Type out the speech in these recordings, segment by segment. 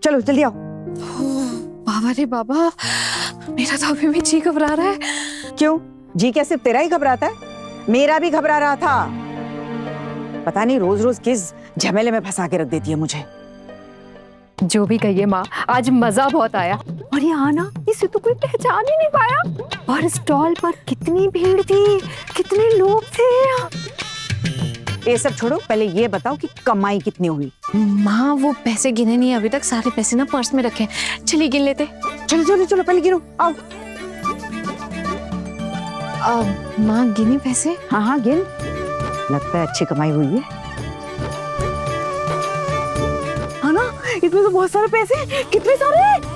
चलो जल्दी आओ। बाबा रे बाबा, मेरा तो अभी भी जी घबरा रहा है। क्यों? जी क्या सिर्फ तेरा ही घबराता है? मेरा भी घबरा रहा था। पता नहीं रोज रोज किस झमेले में फंसा के रख देती है मुझे। जो भी कहिए माँ, आज मजा बहुत आया। और ये आना, इसे तो कोई पहचान ही नहीं पाया। और स्टॉल पर कितनी भीड़ थी, कितने लोग थे। ये सब छोड़ो, पहले ये बताओ कि कमाई कितनी हुई? माँ वो पैसे गिने नहीं अभी तक, सारे पैसे ना पर्स में रखे। चलिए गिन लेते। चलो चलो चलो पहले गिनो, आओ। माँ गिनी पैसे? हाँ हाँ गिन। लगता है अच्छी कमाई हुई है। हाँ ना, इसमें तो बहुत सारे पैसे। कितने सारे?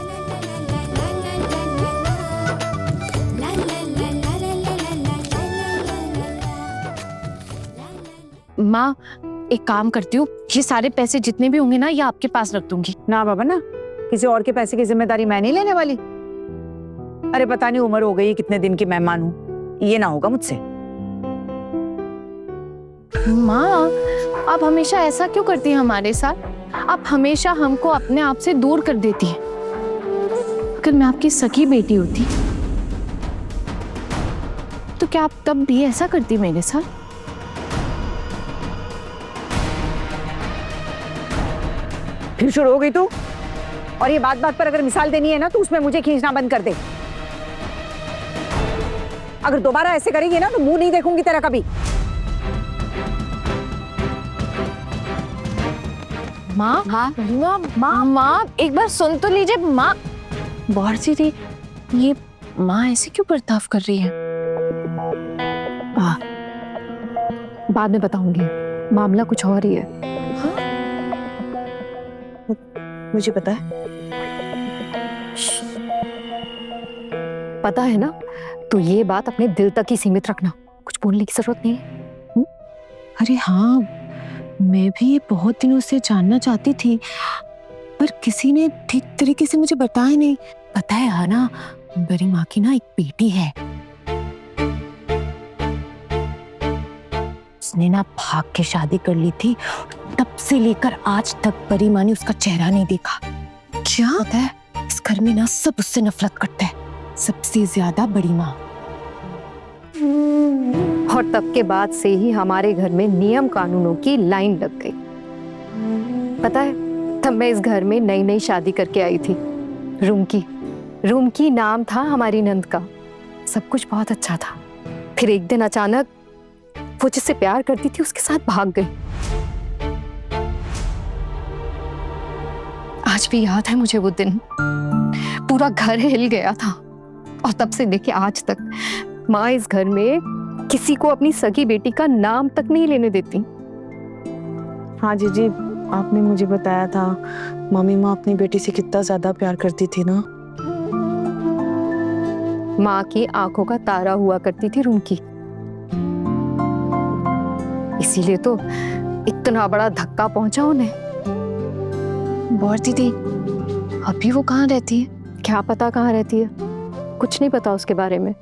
माँ एक काम करती हूँ, ये सारे पैसे जितने भी होंगे ना, ये आपके पास रख दूंगी। ना बाबा ना, किसी और के पैसे की जिम्मेदारी मैं नहीं लेने वाली। अरे पता नहीं उम्र हो गई, कितने दिन की मेहमान हूँ, ये ना होगा मुझसे। माँ आप हमेशा ऐसा क्यों करती हैं हमारे साथ? आप हमेशा हमको अपने आप से दूर कर देती हैं। अगर मैं आपकी सगी बेटी होती तो क्या आप तब भी ऐसा करती मेरे साथ? फिर शुरू हो गई तू। और ये बात बात पर अगर मिसाल देनी है ना, तो उसमें मुझे खींचना बंद कर दे। अगर दोबारा ऐसे करेगी ना, तो मुंह नहीं देखूंगी तेरा कभी। माँ माँ माँ एक बार सुन तो लीजिए। माँ बहुत सी थी ये, माँ ऐसे क्यों बर्ताव कर रही है? बाद में बताऊंगी, मामला कुछ और ही है। हाँ? मुझे पता है। पता है ना, तो ये बात अपने दिल तक ही सीमित रखना, कुछ बोलने की जरूरत नहीं है। अरे हाँ, मैं भी ये बहुत दिनों से जानना चाहती थी, पर किसी ने ठीक तरीके से मुझे बताया नहीं। पता है ना, बड़ी माँ की ना एक बेटी है। उसने ना भाग के शादी कर ली थी, तब से लेकर आज तक बड़ी माँ ने उसका चेहरा नहीं देखा। क्या पता है, इस घर में ना सब उससे नफरत करते हैं, सबसे ज्यादा बड़ी माँ। और तब के बाद से ही हमारे घर में नियम कानूनों की लाइन लग गई। पता है, तब मैं इस घर में नई नई शादी करके आई थी। रूमकी नाम था हमारी नंद का। सब कुछ बहुत अच्छा था। फिर एक दिन अचानक वो जिससे प्यार करती थी उसके साथ भाग गई। आज भी याद है मुझे वो दिन, पूरा घर हिल गया था। और तब से लेके आज तक माँ इस घर में किसी को अपनी सगी बेटी का नाम तक नहीं लेने देती। हाँ जीजी, आपने मुझे बताया था, मम्मी माँ अपनी बेटी से कितना ज्यादा प्यार करती थी ना। माँ की आंखों का तारा हुआ करती थी रूम की। इसीलिए तो इतना बड़ा धक्का पहुंचा उन्हें। बहुत दीदी, अभी वो कहाँ रहती है? क्या पता कहाँ रहती है, कुछ नहीं पता उसके बारे में।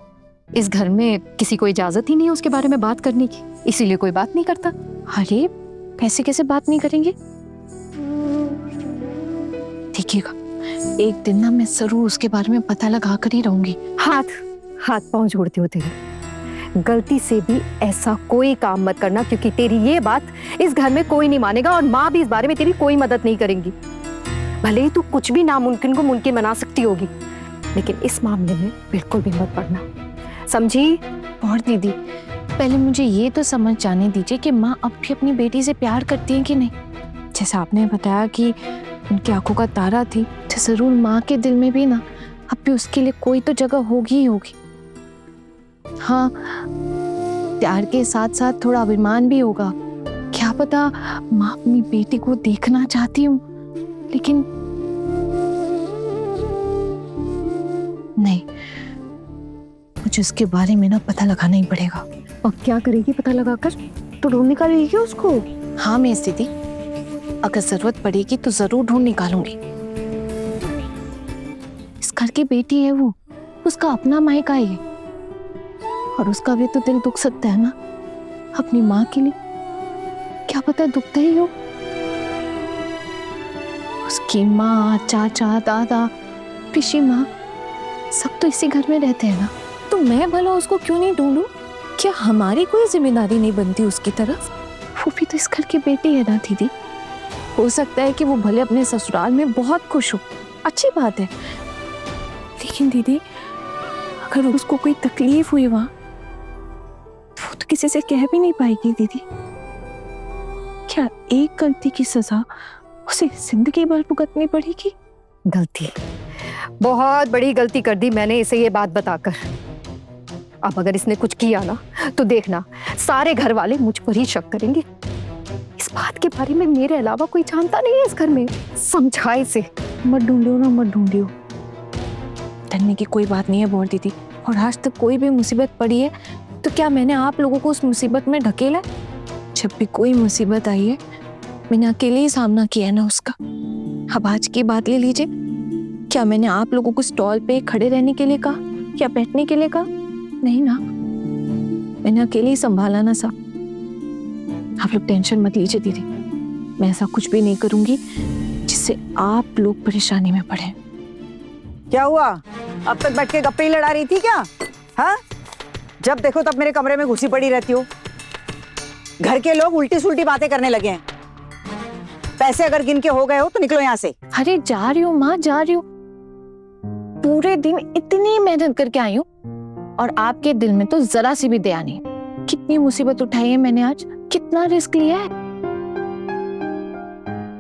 इस घर में किसी को इजाजत ही नहीं है उसके बारे में बात करने की, इसीलिए कोई बात नहीं करता। अरे कैसे कैसे बात नहीं करेंगे? देखिएगा, एक दिन ना मैं जरूर उसके बारे में पता लगा कर ही रहूंगी। हाथ पांव जोड़ती होती है। गलती से भी ऐसा कोई काम मत करना, क्योंकि तेरी ये बात इस घर में कोई नहीं मानेगा और माँ भी इस बारे में तेरी कोई मदद नहीं करेंगी। भले ही तू कुछ भी नामुमकिन को मुमकिन बना सकती होगी, लेकिन इस मामले में बिल्कुल भी मत पड़ना, समझी? और दीदी, पहले मुझे ये तो समझ जाने दीजिए कि माँ अब भी अपनी बेटी से प्यार करती है कि नहीं। जैसा आपने बताया कि उनकी आंखों का तारा थी, तो जरूर माँ के दिल में भी ना अब भी उसके लिए कोई तो जगह होगी ही होगी। हाँ, प्यार के साथ साथ थोड़ा अभिमान भी होगा। क्या पता माँ अपनी बेटी को देखना चाहती हूँ, लेकिन नहीं, मुझे उसके बारे में ना पता लगाना ही पड़ेगा। और क्या करेगी पता लगाकर? तो ढूंढ निकालेगी क्या उसको? हाँ मैं दीदी, अगर जरूरत पड़ेगी तो जरूर ढूंढ निकालूंगी। इस घर की बेटी है वो, उसका अपना मायका है, और उसका भी तो दिल दुख सकता है ना अपनी माँ के लिए। क्या पता दुखता ही हो। उसकी माँ, चाचा, दादा, पिशी माँ, सब तो इसी घर में रहते हैं ना, तो मैं भला उसको क्यों नहीं ढूंढूं? क्या हमारी कोई जिम्मेदारी नहीं बनती उसकी तरफ? वो भी तो इस घर की बेटी है ना दीदी। हो सकता है कि वो भले अपने ससुराल में बहुत खुश हो, अच्छी बात है, लेकिन दीदी अगर उसको कोई तकलीफ हुई वहां, वो तो किसी से कह भी नहीं पाएगी दीदी। क्या एक गलती की सजा उसे जिंदगी भर भुगतनी पड़ेगी? गलती, बहुत बड़ी गलती कर दी मैंने इसे ये बात बताकर। अब अगर इसने कुछ किया ना तो देखना सारे घर वाले मुझ पर ही शक करेंगे। इस बात के बारे में मेरे अलावा कोई जानता नहीं है इस घर में। समझा इसे। मत ढूंढियो ना, मत ढूंढियो। डरने की कोई बात नहीं है बोल दीदी। और आज तक कोई भी मुसीबत पड़ी है तो क्या मैंने आप लोगों को उस मुसीबत में ढकेला? जब भी कोई मुसीबत आई है मैंने अकेले ही सामना किया है ना उसका। अब आज की बात ले लीजिए, क्या मैंने आप लोगों को स्टॉल पे खड़े रहने के लिए कहा या बैठने के लिए कहा? नहीं ना, मैंने अकेले ही संभाला ना सब। आप लोग टेंशन मत लीजिए दीदी, मैं ऐसा कुछ भी नहीं करूंगी जिससे आप लोग परेशानी में पड़े। क्या हुआ? अब तक बैठ के गप्पे ही लड़ा रही थी क्या? हाँ, जब देखो तब मेरे कमरे में घुसी पड़ी रहती हो। घर के लोग उल्टी सुल्टी बातें करने लगे हैं। पैसे अगर गिन के हो गए हो तो निकलो यहाँ से। अरे जा रही हूँ माँ, जा रही हूँ। पूरे दिन इतनी मेहनत करके आई हूँ और आपके दिल में तो जरा सी भी दया नहीं। कितनी मुसीबत उठाई है मैंने आज, कितना रिस्क लिया है।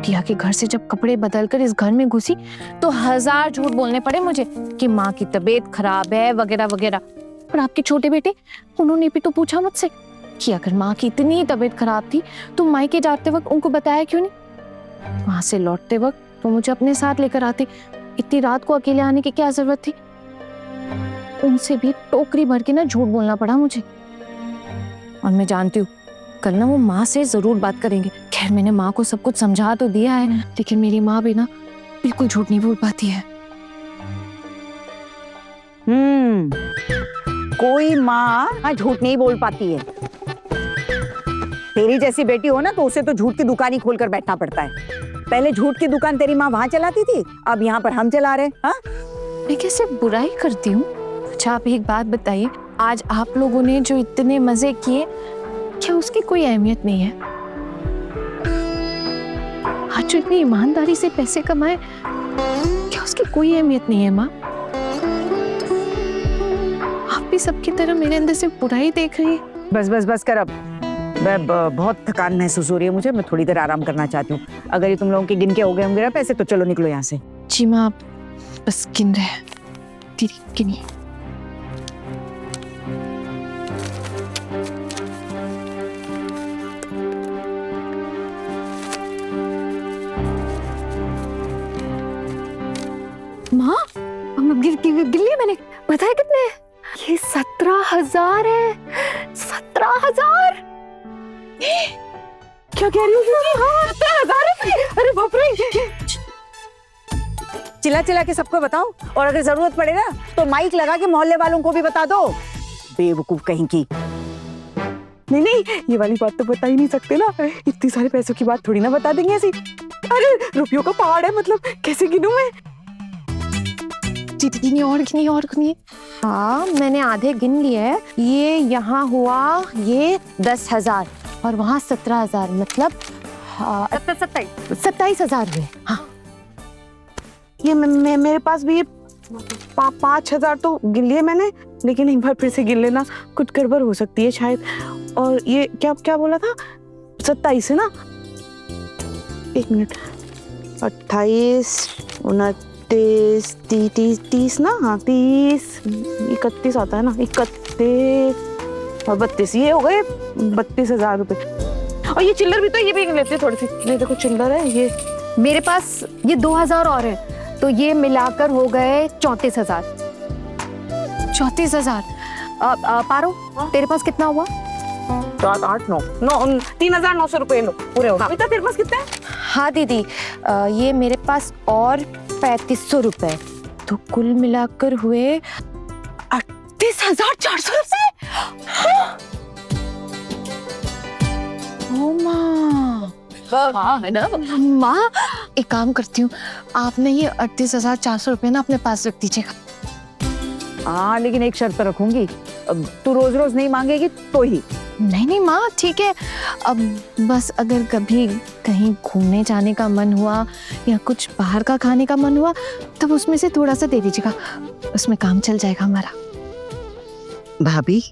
पिया के घर से जब कपड़े बदलकर इस घर में घुसी तो 1000 झूठ बोलने पड़े मुझे कि माँ की तबीयत खराब है वगैरह वगैरह। और आपके छोटे बेटे, उन्होंने भी तो पूछा मुझसे कि अगर माँ की इतनी तबीयत खराब थी तो मायके जाते वक्त उनको बताया क्यों नहीं? वहां से लौटते वक्त तो मुझे अपने साथ लेकर आते। इतनी रात को अकेले आने की क्या जरूरत थी? उनसे भी टोकरी भर के ना झूठ बोलना पड़ा मुझे। और मैं जानती हूँ कल ना वो माँ से जरूर बात करेंगे। खैर मैंने माँ को सब कुछ समझा तो दिया है, लेकिन मेरी माँ भी ना बिल्कुल झूठ नहीं बोल पाती है। कोई माँ झूठ नहीं बोल पाती है। तेरी जैसी बेटी हो ना तो उसे तो झूठ की दुकान ही खोलकर बैठना पड़ता है। पहले झूठ की दुकान तेरी माँ वहां चलाती थी, अब यहाँ पर हम चला रहे। हाँ, मैं कैसे बुराई करती हूँ? अच्छा आप एक बात बताइए, आज आप लोगों ने जो इतने मजे किए, क्या उसकी कोई अहमियत नहीं है? आज जो इतनी ईमानदारी से पैसे कमाए, क्या उसकी कोई अहमियत नहीं है माँ? आप भी सबकी तरह मेरे अंदर से बुराई देख रही है। बस बस बस कर अब। मैं बहुत थकान महसूस हो रही है मुझे। मैं थोड़ी देर आराम करना चाहती हूँ। अगर ये तुम लोगों के गिन के हो गए होंगे ना पैसे तो चलो निकलो यहाँ से। जी माँ, आप बस गिन रहे हैं। दीदी गिनिए। माँ, गिन लिए मैंने। पता है कितने? ये 17,000 है। 17,000। क्या कह रही हो? हाँ, 17,000। अरे बाप रे। चिल्ला चिल्ला के सबको बताओ, और अगर जरूरत पड़े ना तो माइक लगा के मोहल्ले वालों को भी बता दो। बेवकूफ कहीं की। नहीं नहीं, ये वाली बात तो बता ही नहीं सकते ना। इतनी सारे पैसों की बात थोड़ी ना बता देंगे ऐसी। अरे रुपयों का पहाड़ है, मतलब कैसे गिनूं मैं? दीदी गिनिए और गिनिए और गिनिए। हाँ मैंने आधे गिन लिए है। ये यहाँ हुआ ये 10,000 और वहाँ 17,000, मतलब 27,000 हुए। हाँ ये मेरे पास भी ये 5,000 तो गिन लिए मैंने, लेकिन एक बार फिर से गिन लेना, कुछ गड़बड़ हो सकती है शायद। और ये क्या क्या बोला था? 27 है ना? एक मिनट। 28, 29, 30 ना? हाँ 30, 31 आता है ना? 31 और 32, ये हो गए 32,000 रुपए। और ये चिल्लर भी तो, ये भी गिन लेते थोड़ी सी। ये देखो चिल्लर है ये। मेरे पास ये 2,000 और है, तो ये मिलाकर हो गए 34,000। 34,000। पारो, तेरे पास कितना हुआ? 7, 8, 9, 3,900 रुपए लो पूरे हो गए। बेटा तेरे पास कितना है? हाँ दीदी, ये मेरे पास और 3,500 रुपए, तो कुल मिलाकर हुए 38,400 रुपए। हाँ। ओ माँ, हाँ है ना माँ, एक काम करती हूँ, आपने ये 38,400 रुपये ना अपने पास रख दीजिएगा। हाँ, लेकिन एक शर्त पर रखूंगी, अब तू रोज रोज नहीं मांगेगी तो ही। नहीं नहीं माँ, ठीक है, अब बस अगर कभी कहीं घूमने जाने का मन हुआ या कुछ बाहर का खाने का मन हुआ तब उसमें से थोड़ा सा दे दीजिएगा, उसमें काम चल जाएगा हमारा। भाभी,